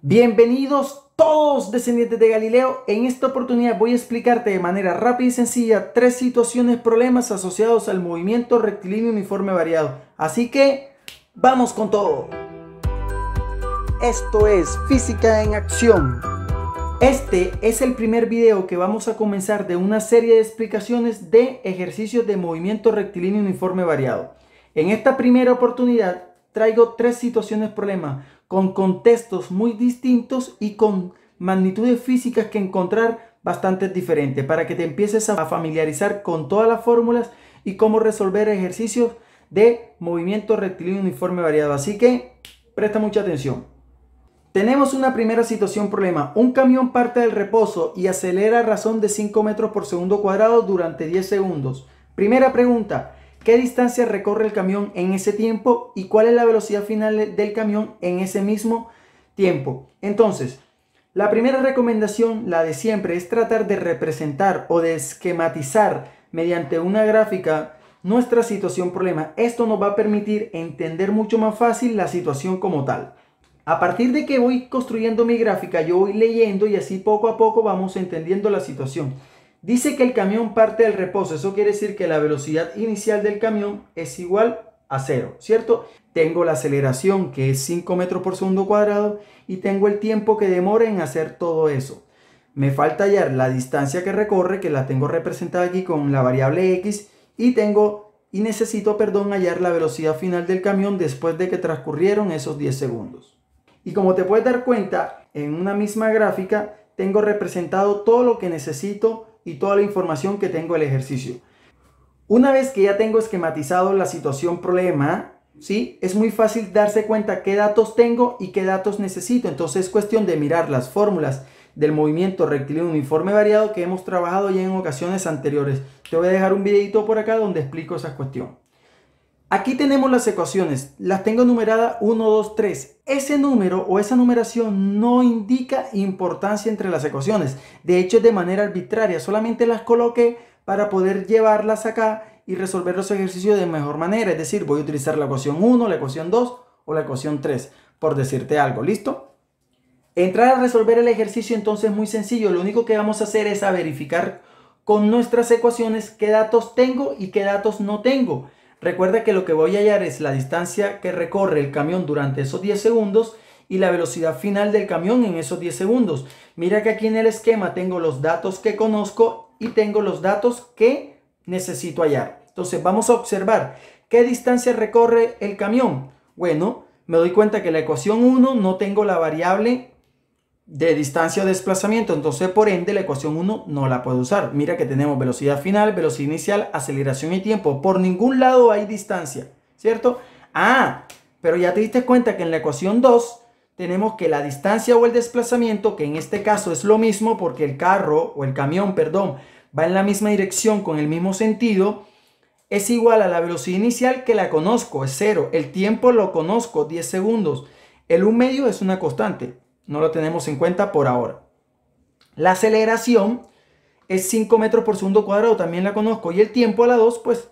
Bienvenidos todos descendientes de Galileo. En esta oportunidad voy a explicarte de manera rápida y sencilla tres situaciones, problemas asociados al movimiento rectilíneo uniforme variado. Así que vamos con todo. Esto es Física en Acción. Este es el primer video que vamos a comenzar de una serie de explicaciones de ejercicios de movimiento rectilíneo uniforme variado. En esta primera oportunidad traigo tres situaciones problemas con contextos muy distintos y con magnitudes físicas que encontrar bastante diferentes para que te empieces a familiarizar con todas las fórmulas y cómo resolver ejercicios de movimiento rectilíneo uniforme variado. Así que presta mucha atención. Tenemos una primera situación problema. Un camión parte del reposo y acelera a razón de 5 metros por segundo cuadrado durante 10 segundos. Primera pregunta. ¿Qué distancia recorre el camión en ese tiempo y cuál es la velocidad final del camión en ese mismo tiempo? Entonces, la primera recomendación, la de siempre, es tratar de representar o de esquematizar mediante una gráfica nuestra situación problema. Esto nos va a permitir entender mucho más fácil la situación como tal. A partir de que voy construyendo mi gráfica, yo voy leyendo y así poco a poco vamos entendiendo la situación. Dice que el camión parte del reposo, eso quiere decir que la velocidad inicial del camión es igual a 0, ¿cierto? Tengo la aceleración que es 5 metros por segundo cuadrado y tengo el tiempo que demora en hacer todo eso. Me falta hallar la distancia que recorre, que la tengo representada aquí con la variable x, y necesito hallar la velocidad final del camión después de que transcurrieron esos 10 segundos. Y como te puedes dar cuenta, en una misma gráfica tengo representado todo lo que necesito y toda la información que tengo del ejercicio. Una vez que ya tengo esquematizado la situación problema, ¿sí? Es muy fácil darse cuenta qué datos tengo y qué datos necesito. Entonces es cuestión de mirar las fórmulas del movimiento rectilíneo uniforme variado que hemos trabajado ya en ocasiones anteriores. Te voy a dejar un videito por acá donde explico esa cuestión. Aquí tenemos las ecuaciones, las tengo numeradas 1, 2, 3. Ese número o esa numeración no indica importancia entre las ecuaciones. De hecho, es de manera arbitraria. Solamente las coloqué para poder llevarlas acá y resolver los ejercicios de mejor manera. Es decir, voy a utilizar la ecuación 1, la ecuación 2 o la ecuación 3, por decirte algo. ¿Listo? Entrar a resolver el ejercicio entonces es muy sencillo. Lo único que vamos a hacer es a verificar con nuestras ecuaciones qué datos tengo y qué datos no tengo. Recuerda que lo que voy a hallar es la distancia que recorre el camión durante esos 10 segundos y la velocidad final del camión en esos 10 segundos. Mira que aquí en el esquema tengo los datos que conozco y tengo los datos que necesito hallar. Entonces vamos a observar qué distancia recorre el camión. Bueno, me doy cuenta que en la ecuación 1 no tengo la variable de distancia o desplazamiento, entonces por ende la ecuación 1 no la puedo usar. Mira que tenemos velocidad final, velocidad inicial, aceleración y tiempo. Por ningún lado hay distancia, ¿cierto? Pero ya te diste cuenta que en la ecuación 2 tenemos que la distancia o el desplazamiento, que en este caso es lo mismo porque el carro o el camión, perdón, va en la misma dirección con el mismo sentido, es igual a la velocidad inicial que la conozco, es 0. El tiempo lo conozco, 10 segundos. El 1/2 es una constante. No lo tenemos en cuenta por ahora. La aceleración es 5 metros por segundo cuadrado, también la conozco. Y el tiempo a la 2, pues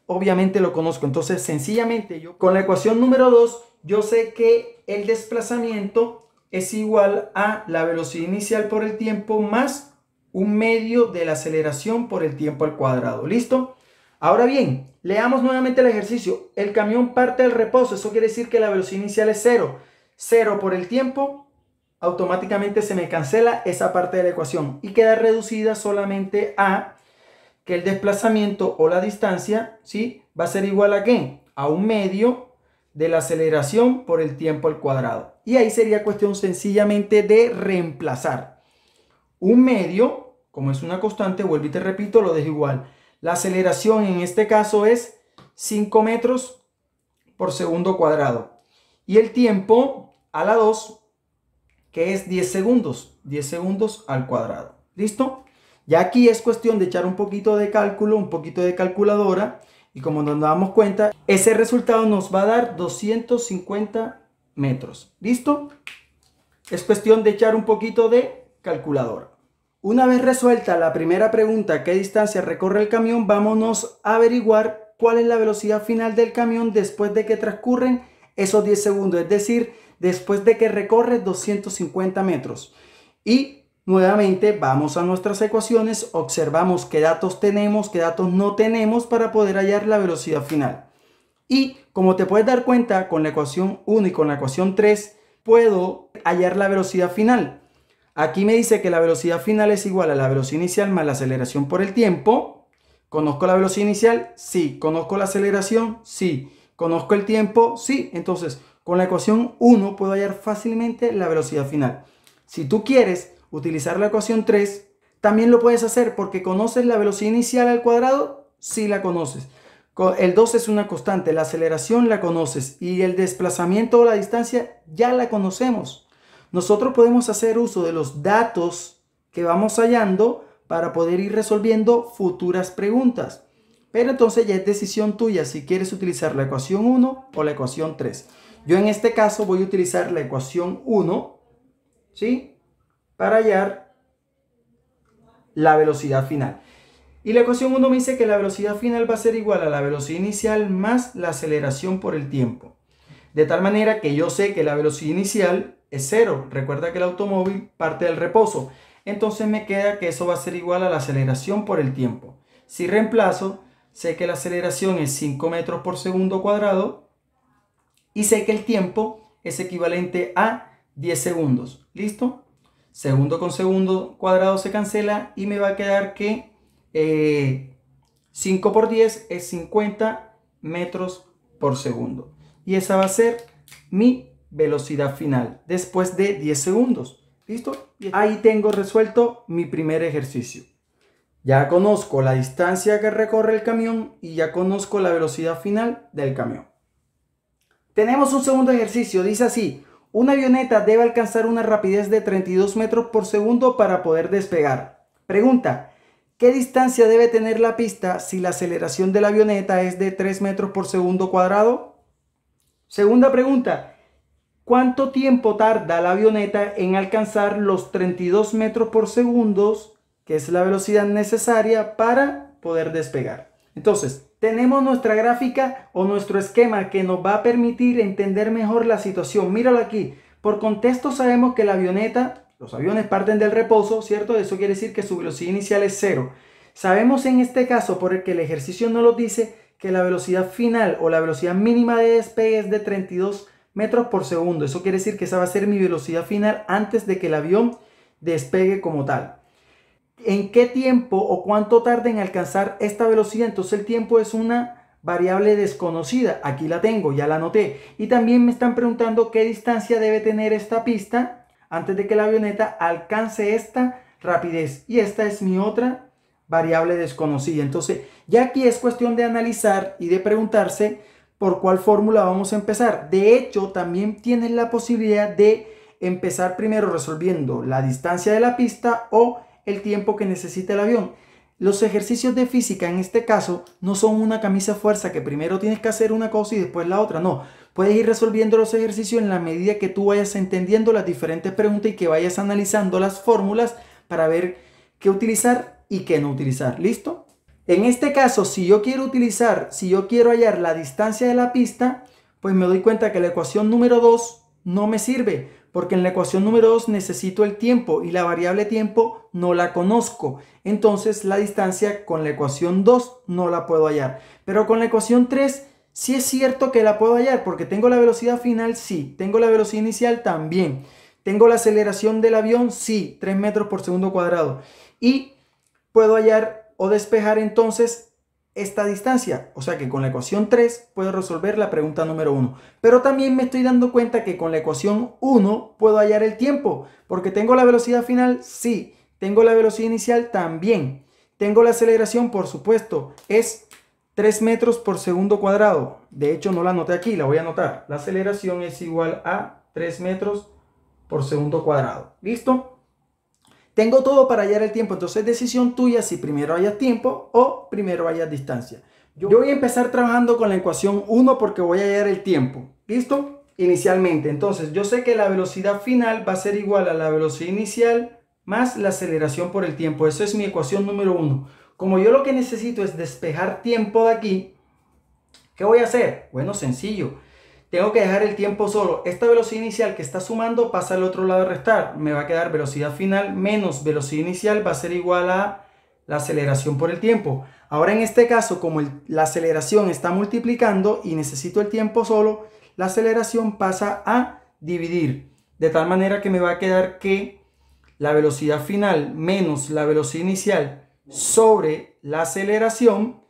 obviamente lo conozco. Entonces sencillamente yo con la ecuación número 2, yo sé que el desplazamiento es igual a la velocidad inicial por el tiempo más 1/2 de la aceleración por el tiempo al cuadrado. ¿Listo? Ahora bien, leamos nuevamente el ejercicio. El camión parte del reposo, eso quiere decir que la velocidad inicial es 0. 0 por el tiempo, automáticamente se me cancela esa parte de la ecuación y queda reducida solamente a que el desplazamiento o la distancia, ¿sí? Va a ser igual a ¿qué? A 1/2 de la aceleración por el tiempo al cuadrado. Y ahí sería cuestión sencillamente de reemplazar. 1/2, como es una constante, vuelvo y te repito, lo dejo igual. La aceleración en este caso es 5 metros por segundo cuadrado. Y el tiempo a la 2, que es 10 segundos al cuadrado. ¿Listo? Ya aquí es cuestión de echar un poquito de cálculo, un poquito de calculadora, y como nos damos cuenta, ese resultado nos va a dar 250 metros. ¿Listo? Es cuestión de echar un poquito de calculadora. Una vez resuelta la primera pregunta, ¿qué distancia recorre el camión? Vámonos a averiguar cuál es la velocidad final del camión después de que transcurren esos 10 segundos. Es decir, después de que recorre 250 metros. Y nuevamente vamos a nuestras ecuaciones, observamos qué datos tenemos, qué datos no tenemos para poder hallar la velocidad final. Y como te puedes dar cuenta, con la ecuación 1 y con la ecuación 3 puedo hallar la velocidad final. Aquí me dice que la velocidad final es igual a la velocidad inicial más la aceleración por el tiempo. ¿Conozco la velocidad inicial? Sí. ¿Conozco la aceleración? Sí. ¿Conozco el tiempo? Sí. Entonces, con la ecuación 1 puedo hallar fácilmente la velocidad final. Si tú quieres utilizar la ecuación 3, también lo puedes hacer porque conoces la velocidad inicial al cuadrado. Sí la conoces. El 2 es una constante, la aceleración la conoces y el desplazamiento o la distancia ya la conocemos. Nosotros podemos hacer uso de los datos que vamos hallando para poder ir resolviendo futuras preguntas. Pero entonces ya es decisión tuya si quieres utilizar la ecuación 1 o la ecuación 3. Yo en este caso voy a utilizar la ecuación 1, ¿sí? Para hallar la velocidad final. Y la ecuación 1 me dice que la velocidad final va a ser igual a la velocidad inicial más la aceleración por el tiempo. De tal manera que yo sé que la velocidad inicial es 0. Recuerda que el automóvil parte del reposo. Entonces me queda que eso va a ser igual a la aceleración por el tiempo. Si reemplazo, sé que la aceleración es 5 metros por segundo cuadrado y sé que el tiempo es equivalente a 10 segundos. ¿Listo? Segundo con segundo cuadrado se cancela y me va a quedar que 5 por 10 es 50 metros por segundo. Y esa va a ser mi velocidad final después de 10 segundos. ¿Listo? Ahí tengo resuelto mi primer ejercicio. Ya conozco la distancia que recorre el camión y ya conozco la velocidad final del camión. Tenemos un segundo ejercicio. Dice así: una avioneta debe alcanzar una rapidez de 32 metros por segundo para poder despegar. Pregunta: ¿qué distancia debe tener la pista si la aceleración de la avioneta es de 3 metros por segundo cuadrado? Segunda pregunta: ¿cuánto tiempo tarda la avioneta en alcanzar los 32 metros por segundo, que es la velocidad necesaria para poder despegar? Entonces, tenemos nuestra gráfica o nuestro esquema que nos va a permitir entender mejor la situación. Míralo aquí. Por contexto sabemos que la avioneta... Los aviones parten del reposo, ¿cierto? Eso quiere decir que su velocidad inicial es 0. Sabemos en este caso, porque el ejercicio nos lo dice, que la velocidad final o la velocidad mínima de despegue es de 32 metros por segundo. Eso quiere decir que esa va a ser mi velocidad final antes de que el avión despegue como tal. ¿En qué tiempo o cuánto tarda en alcanzar esta velocidad? Entonces el tiempo es una variable desconocida. Aquí la tengo, ya la anoté. Y también me están preguntando qué distancia debe tener esta pista antes de que la avioneta alcance esta rapidez. Y esta es mi otra variable desconocida. Entonces, ya aquí es cuestión de analizar y de preguntarse por cuál fórmula vamos a empezar. De hecho, también tienes la posibilidad de empezar primero resolviendo la distancia de la pista o el tiempo que necesita el avión. Los ejercicios de física en este caso no son una camisa de fuerza que primero tienes que hacer una cosa y después la otra. No, puedes ir resolviendo los ejercicios en la medida que tú vayas entendiendo las diferentes preguntas y que vayas analizando las fórmulas para ver qué utilizar y qué no utilizar. ¿Listo? En este caso, si yo quiero hallar la distancia de la pista, pues me doy cuenta que la ecuación número 2 no me sirve, porque en la ecuación número 2 necesito el tiempo y la variable tiempo no la conozco. Entonces la distancia con la ecuación 2 no la puedo hallar. Pero con la ecuación 3 sí es cierto que la puedo hallar, porque tengo la velocidad final, sí. Tengo la velocidad inicial también. Tengo la aceleración del avión, sí, 3 metros por segundo cuadrado. Y puedo hallar o despejar entonces esta distancia. O sea que con la ecuación 3 puedo resolver la pregunta número 1. Pero también me estoy dando cuenta que con la ecuación 1 puedo hallar el tiempo. Porque tengo la velocidad final, sí. Tengo la velocidad inicial también. Tengo la aceleración, por supuesto. Es 3 metros por segundo cuadrado. De hecho no la anoté aquí, la voy a anotar. La aceleración es igual a 3 metros por segundo cuadrado. ¿Listo? Tengo todo para hallar el tiempo, entonces es decisión tuya si primero hallas tiempo o primero hallas distancia. Yo voy a empezar trabajando con la ecuación 1 porque voy a hallar el tiempo. ¿Listo? Inicialmente, entonces yo sé que la velocidad final va a ser igual a la velocidad inicial más la aceleración por el tiempo. Esa es mi ecuación número 1. Como yo lo que necesito es despejar tiempo de aquí, ¿qué voy a hacer? Bueno, sencillo. tengo que dejar el tiempo solo. Esta velocidad inicial que está sumando pasa al otro lado de restar. Me va a quedar velocidad final menos velocidad inicial va a ser igual a la aceleración por el tiempo. Ahora en este caso, como la aceleración está multiplicando y necesito el tiempo solo, la aceleración pasa a dividir. De tal manera que me va a quedar que la velocidad final menos la velocidad inicial sobre la aceleración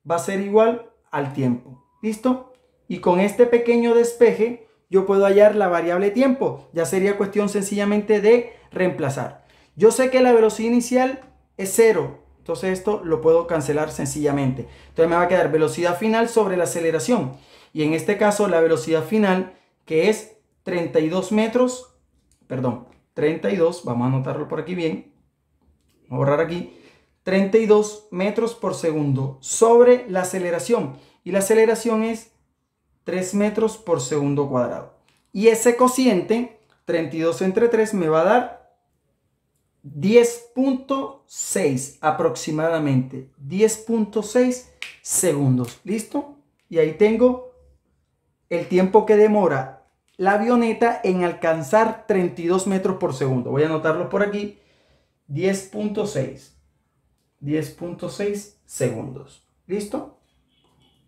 va a ser igual al tiempo. ¿Listo? Y con este pequeño despeje yo puedo hallar la variable tiempo. Ya sería cuestión sencillamente de reemplazar. Yo sé que la velocidad inicial es 0. Entonces esto lo puedo cancelar sencillamente. Entonces me va a quedar velocidad final sobre la aceleración. Y en este caso la velocidad final, que es 32 metros, perdón, 32, vamos a anotarlo por aquí bien. Vamos a borrar aquí. 32 metros por segundo sobre la aceleración. Y la aceleración es 3 metros por segundo cuadrado. Y ese cociente, 32 entre 3, me va a dar 10.6 aproximadamente. 10.6 segundos. ¿Listo? Y ahí tengo el tiempo que demora la avioneta en alcanzar 32 metros por segundo. Voy a anotarlo por aquí. 10.6. 10.6 segundos. ¿Listo?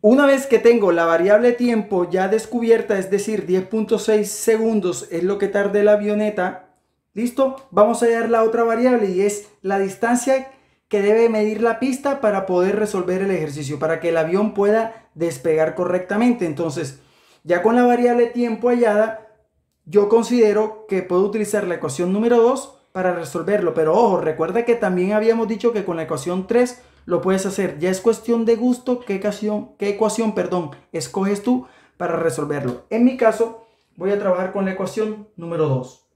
Una vez que tengo la variable tiempo ya descubierta, es decir, 10.6 segundos es lo que tarde la avioneta, ¿listo? Vamos a hallar la otra variable y es la distancia que debe medir la pista para poder resolver el ejercicio, para que el avión pueda despegar correctamente. Entonces, ya con la variable tiempo hallada, yo considero que puedo utilizar la ecuación número 2 para resolverlo. Pero ojo, recuerda que también habíamos dicho que con la ecuación 3 lo puedes hacer. Ya es cuestión de gusto qué ecuación escoges tú para resolverlo. En mi caso, voy a trabajar con la ecuación número 2.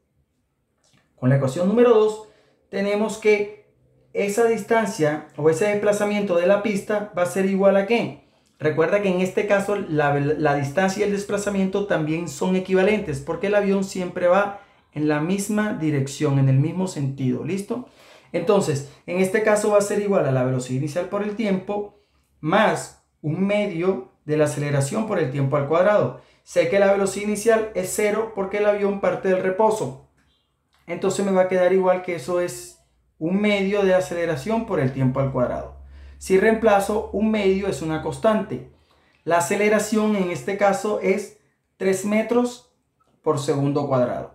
Con la ecuación número 2 tenemos que esa distancia o ese desplazamiento de la pista va a ser igual a ¿qué? Recuerda que en este caso la distancia y el desplazamiento también son equivalentes porque el avión siempre va en la misma dirección, en el mismo sentido. ¿Listo? Entonces, en este caso va a ser igual a la velocidad inicial por el tiempo más un medio de la aceleración por el tiempo al cuadrado. Sé que la velocidad inicial es 0 porque el avión parte del reposo. Entonces me va a quedar igual que eso es un medio de aceleración por el tiempo al cuadrado. Si reemplazo, un medio es una constante. La aceleración en este caso es 3 metros por segundo cuadrado.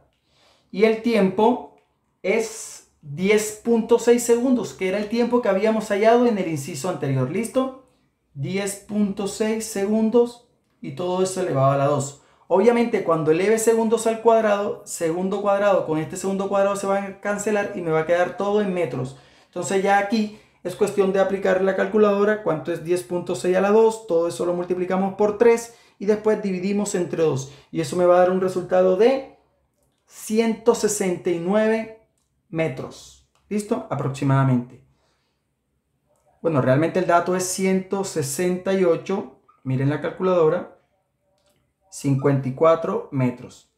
Y el tiempo es 10.6 segundos, que era el tiempo que habíamos hallado en el inciso anterior. ¿Listo? 10.6 segundos y todo eso elevado a la 2. Obviamente cuando eleve segundos al cuadrado, segundo cuadrado con este segundo cuadrado se van a cancelar y me va a quedar todo en metros. Entonces ya aquí es cuestión de aplicar la calculadora. ¿Cuánto es 10.6 a la 2? Todo eso lo multiplicamos por 3 y después dividimos entre 2. Y eso me va a dar un resultado de 169 metros. ¿Listo? Aproximadamente. Bueno, realmente el dato es 168. Miren la calculadora. 54 metros.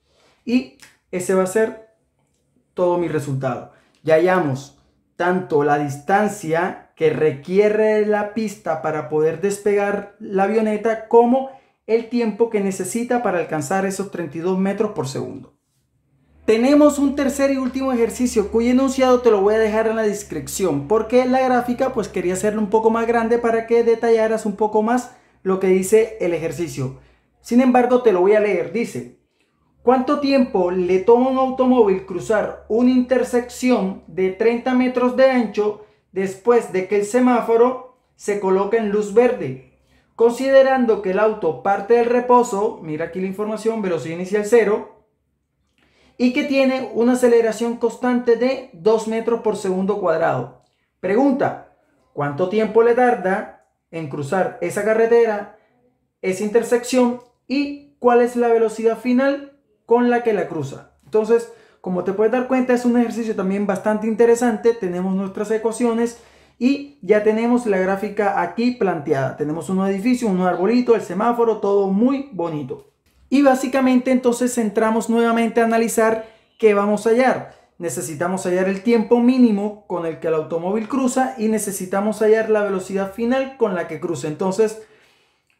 Y ese va a ser todo mi resultado. Ya hallamos tanto la distancia que requiere la pista para poder despegar la avioneta como el tiempo que necesita para alcanzar esos 32 metros por segundo. Tenemos un tercer y último ejercicio cuyo enunciado te lo voy a dejar en la descripción porque la gráfica pues quería hacerlo un poco más grande para que detallaras un poco más lo que dice el ejercicio. Sin embargo, te lo voy a leer. Dice, ¿cuánto tiempo le toma a un automóvil cruzar una intersección de 30 metros de ancho después de que el semáforo se coloca en luz verde? Considerando que el auto parte del reposo, mira aquí la información, velocidad inicial 0, y que tiene una aceleración constante de 2 metros por segundo cuadrado. Pregunta, ¿cuánto tiempo le tarda en cruzar esa carretera, esa intersección? ¿Y cuál es la velocidad final con la que la cruza? Entonces, como te puedes dar cuenta, es un ejercicio también bastante interesante. Tenemos nuestras ecuaciones y ya tenemos la gráfica aquí planteada. Tenemos un edificio, un arbolito, el semáforo, todo muy bonito. Y básicamente entonces entramos nuevamente a analizar qué vamos a hallar. Necesitamos hallar el tiempo mínimo con el que el automóvil cruza y necesitamos hallar la velocidad final con la que cruza. Entonces,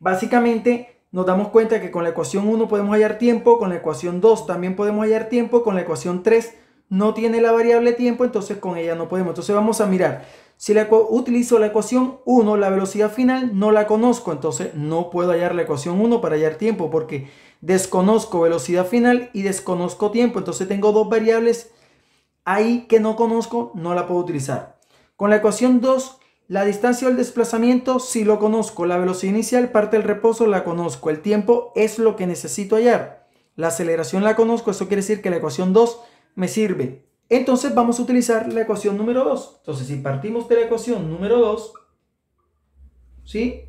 básicamente nos damos cuenta que con la ecuación 1 podemos hallar tiempo, con la ecuación 2 también podemos hallar tiempo, con la ecuación 3 no tiene la variable tiempo, entonces con ella no podemos. Entonces vamos a mirar, si utilizo la ecuación 1, la velocidad final no la conozco, entonces no puedo hallar la ecuación 1 para hallar tiempo, porque desconozco velocidad final y desconozco tiempo, entonces tengo dos variables ahí que no conozco, no la puedo utilizar. Con la ecuación 2, la distancia o el desplazamiento sí lo conozco, la velocidad inicial, parte del reposo la conozco, el tiempo es lo que necesito hallar, la aceleración la conozco, eso quiere decir que la ecuación 2 me sirve. Entonces vamos a utilizar la ecuación número 2. Entonces si partimos de la ecuación número 2, ¿sí?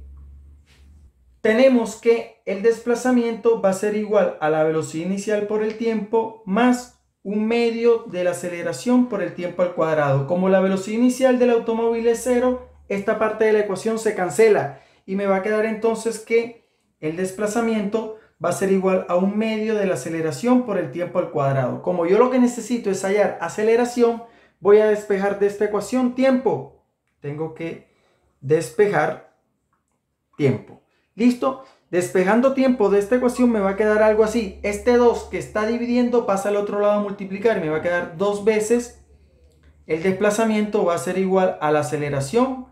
Tenemos que el desplazamiento va a ser igual a la velocidad inicial por el tiempo más un medio de la aceleración por el tiempo al cuadrado. Como la velocidad inicial del automóvil es 0, esta parte de la ecuación se cancela y me va a quedar entonces que el desplazamiento va a ser igual a un medio de la aceleración por el tiempo al cuadrado. Como yo lo que necesito es hallar aceleración, voy a despejar de esta ecuación tiempo. Tengo que despejar tiempo. ¿Listo? Despejando tiempo de esta ecuación me va a quedar algo así. Este 2 que está dividiendo pasa al otro lado a multiplicar y me va a quedar 2 veces. El desplazamiento va a ser igual a la aceleración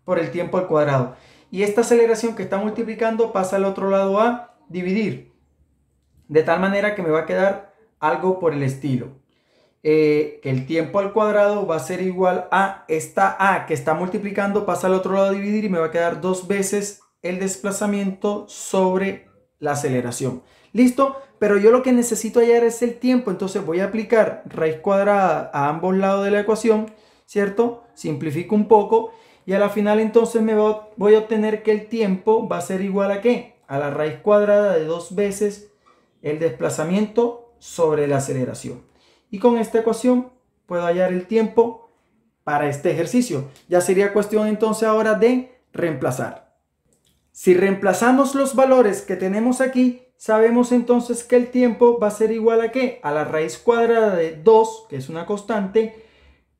por el tiempo al cuadrado. Y esta aceleración que está multiplicando pasa al otro lado a dividir, de tal manera que me va a quedar algo por el estilo, que el tiempo al cuadrado va a ser igual a esta a que está multiplicando, pasa al otro lado a dividir y me va a quedar 2 veces el desplazamiento sobre la aceleración. ¿Listo? Pero yo lo que necesito hallar es el tiempo, entonces voy a aplicar raíz cuadrada a ambos lados de la ecuación, ¿cierto? Simplifico un poco y a la final entonces voy a obtener que el tiempo va a ser igual a ¿qué? A la raíz cuadrada de 2 veces el desplazamiento sobre la aceleración. Y con esta ecuación puedo hallar el tiempo para este ejercicio. Ya sería cuestión entonces ahora de reemplazar. Si reemplazamos los valores que tenemos aquí, sabemos entonces que el tiempo va a ser igual a ¿qué? A la raíz cuadrada de 2, que es una constante,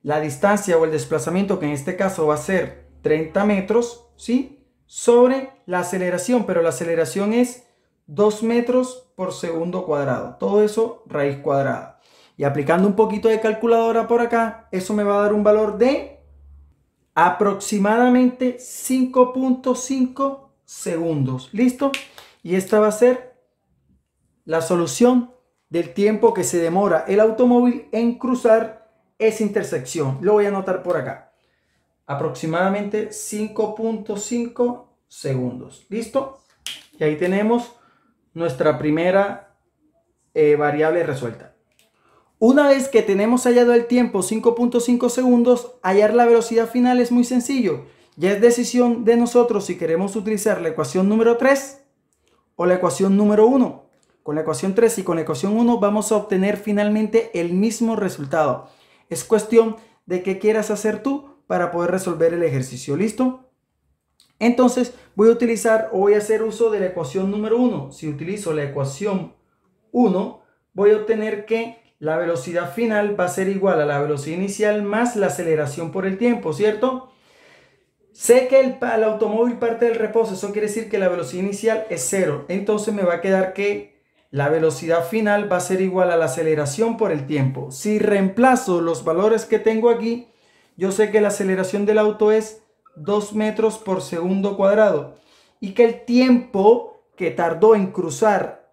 la distancia o el desplazamiento, que en este caso va a ser 30 metros, ¿sí? Sobre la aceleración, pero la aceleración es 2 metros por segundo cuadrado. Todo eso raíz cuadrada. Y aplicando un poquito de calculadora por acá, eso me va a dar un valor de aproximadamente 5.5 segundos. ¿Listo? Y esta va a ser la solución del tiempo que se demora el automóvil en cruzar esa intersección. Lo voy a anotar por acá. Aproximadamente 5.5 segundos. ¿Listo? Y ahí tenemos nuestra primera variable resuelta. Una vez que tenemos hallado el tiempo 5.5 segundos, hallar la velocidad final es muy sencillo. Ya es decisión de nosotros si queremos utilizar la ecuación número 3 o la ecuación número 1. Con la ecuación 3 y con la ecuación 1 vamos a obtener finalmente el mismo resultado. Es cuestión de qué quieras hacer tú para poder resolver el ejercicio. ¿Listo? Entonces voy a utilizar o voy a hacer uso de la ecuación número 1. Si utilizo la ecuación 1, voy a obtener que la velocidad final va a ser igual a la velocidad inicial más la aceleración por el tiempo, ¿cierto? Sé que el automóvil parte del reposo, eso quiere decir que la velocidad inicial es 0. Entonces me va a quedar que la velocidad final va a ser igual a la aceleración por el tiempo. Si reemplazo los valores que tengo aquí, yo sé que la aceleración del auto es 2 metros por segundo cuadrado y que el tiempo que tardó en cruzar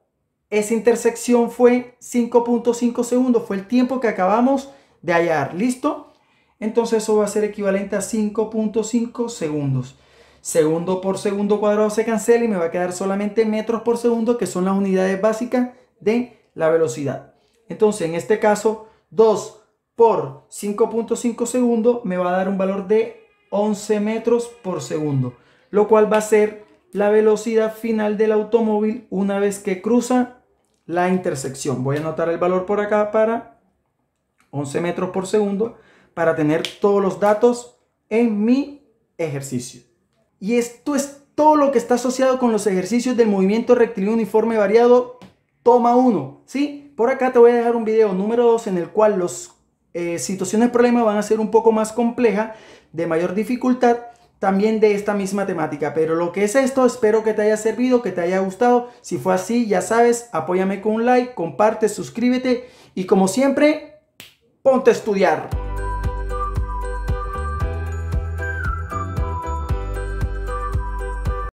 esa intersección fue 5.5 segundos, fue el tiempo que acabamos de hallar. ¿Listo? Entonces eso va a ser equivalente a 5.5 segundos. Segundo por segundo cuadrado se cancela y me va a quedar solamente metros por segundo, que son las unidades básicas de la velocidad. Entonces en este caso 2 por 5.5 segundos me va a dar un valor de 11 metros por segundo, lo cual va a ser la velocidad final del automóvil una vez que cruza la intersección. Voy a anotar el valor por acá para 11 metros por segundo para tener todos los datos en mi ejercicio. Y esto es todo lo que está asociado con los ejercicios del movimiento rectilíneo uniforme variado toma 1, ¿sí? Por acá te voy a dejar un video número 2 en el cual las situaciones de problema van a ser un poco más complejas, de mayor dificultad. también de esta misma temática. Pero lo que es esto, espero que te haya servido, que te haya gustado. Si fue así, ya sabes, apóyame con un like, comparte, suscríbete y como siempre, ponte a estudiar.